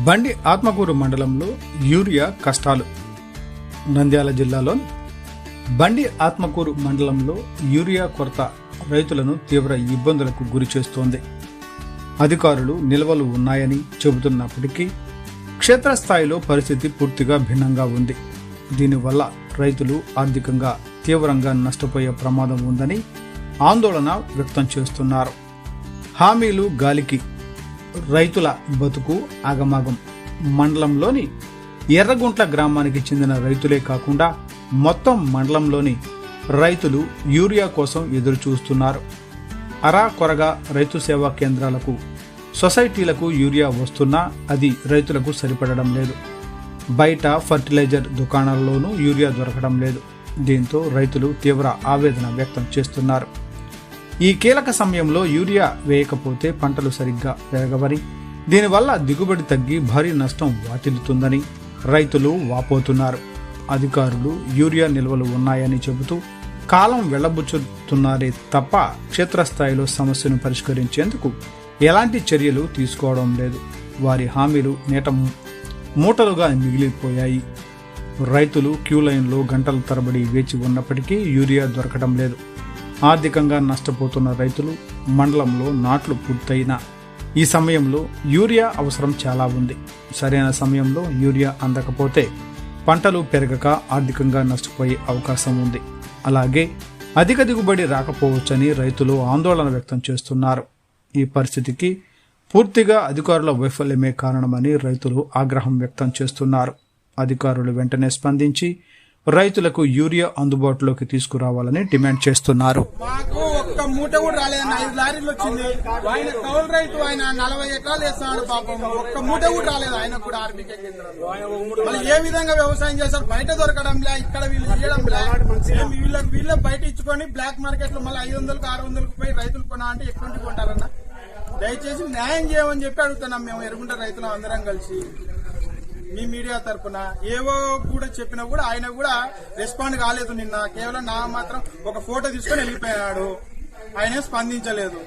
బండి ఆత్మకూరు మండలంలో యూరియా కష్టాలు. నంద్యాల జిల్లాలో బండి ఆత్మకూరు మండలంలో యూరియా కొరత రైతులను తీవ్ర ఇబ్బందులకు గురిచేస్తోంది. అధికారులు నిల్వలు ఉన్నాయని చెబుతున్నప్పటికీ క్షేత్రస్థాయిలో పరిస్థితి పూర్తిగా భిన్నంగా ఉంది. దీనివల్ల రైతులు ఆర్థికంగా తీవ్రంగా నష్టపోయే ప్రమాదం ఉందని ఆందోళన వ్యక్తం చేస్తున్నారు. హామీలు గాలికి రైతుల బతుకు ఆగమాగం. మండలంలోని ఎర్రగుంట్ల గ్రామానికి చెందిన రైతులే కాకుండా మొత్తం మండలంలోని రైతులు యూరియా కోసం ఎదురు చూస్తున్నారు. అరాకొరగా రైతు సేవా కేంద్రాలకు, సొసైటీలకు యూరియా వస్తున్నా అది రైతులకు సరిపడడం లేదు. బయట ఫర్టిలైజర్ దుకాణాల్లోనూ యూరియా దొరకడం లేదు. దీంతో రైతులు తీవ్ర ఆవేదన వ్యక్తం చేస్తున్నారు. ఈ కీలక సమయంలో యూరియా వేయకపోతే పంటలు సరిగ్గా పెరగవని, దీనివల్ల దిగుబడి తగ్గి భారీ నష్టం వాటిల్లుతుందని రైతులు వాపోతున్నారు. అధికారులు యూరియా నిల్వలు ఉన్నాయని చెబుతూ కాలం వెళ్లబుచ్చుతున్నారే తప్ప క్షేత్రస్థాయిలో సమస్యను పరిష్కరించేందుకు ఎలాంటి చర్యలు తీసుకోవడం లేదు. వారి హామీలు నేట మూటలుగా మిగిలిపోయాయి. రైతులు క్యూ లైన్లో గంటల తరబడి వేచి ఉన్నప్పటికీ యూరియా దొరకడం లేదు. ఆర్థికంగా నష్టపోతున్న రైతులు మండలంలో నాట్లు పూర్తయిన ఈ సమయంలో యూరియా అవసరం చాలా ఉంది. సరైన సమయంలో యూరియా అందకపోతే పంటలు పెరగక ఆర్థికంగా నష్టపోయే అవకాశం ఉంది. అలాగే అధిక దిగుబడి రాకపోవచ్చని రైతులు ఆందోళన వ్యక్తం చేస్తున్నారు. ఈ పరిస్థితికి పూర్తిగా అధికారుల వైఫల్యమే కారణమని రైతులు ఆగ్రహం వ్యక్తం చేస్తున్నారు. అధికారులు వెంటనే స్పందించి రైతులకు యూరియా అందుబాటులోకి తీసుకురావాలని డిమాండ్ చేస్తున్నారు. మాకు ఒక్క మూట కూడా రాలేదన్న, 5 లారీలు వచ్చింది. ఆయన కౌలు రైతు, ఆయన 40 ఎకరాలు వేస్తున్నాడు. పాపం ఒక్క మూట కూడా రాలేదు. ఆయన కూడా ఆర్బీకే కేంద్రంలో మళ్ళీ ఏ విధంగా వ్యవసాయం చేస్తారు? బయట దొరకడంలే, ఇక్కడ వీళ్ళు ఇవ్వడంలే. వీళ్ళ బయట ఇచ్చుకొని బ్లాక్ మార్కెట్ లో మళ్ళీ 500కు 600కు పోయి రైతులు కొనా అంటే ఎటువంటి కొంటారన్న? దయచేసి న్యాయం చేయమని చెప్పి అడుగుతున్నాం. మేము ఎరుగుంట రైతులు అందరం కలిసి మీ మీడియా తరఫున ఏవో కూడా చెప్పినా కూడా ఆయన కూడా రెస్పాండ్ కాలేదు. నిన్న కేవలం నా మాత్రం ఒక ఫోటో తీసుకొని వెళ్ళిపోయాడు. ఆయనే స్పందించలేదు.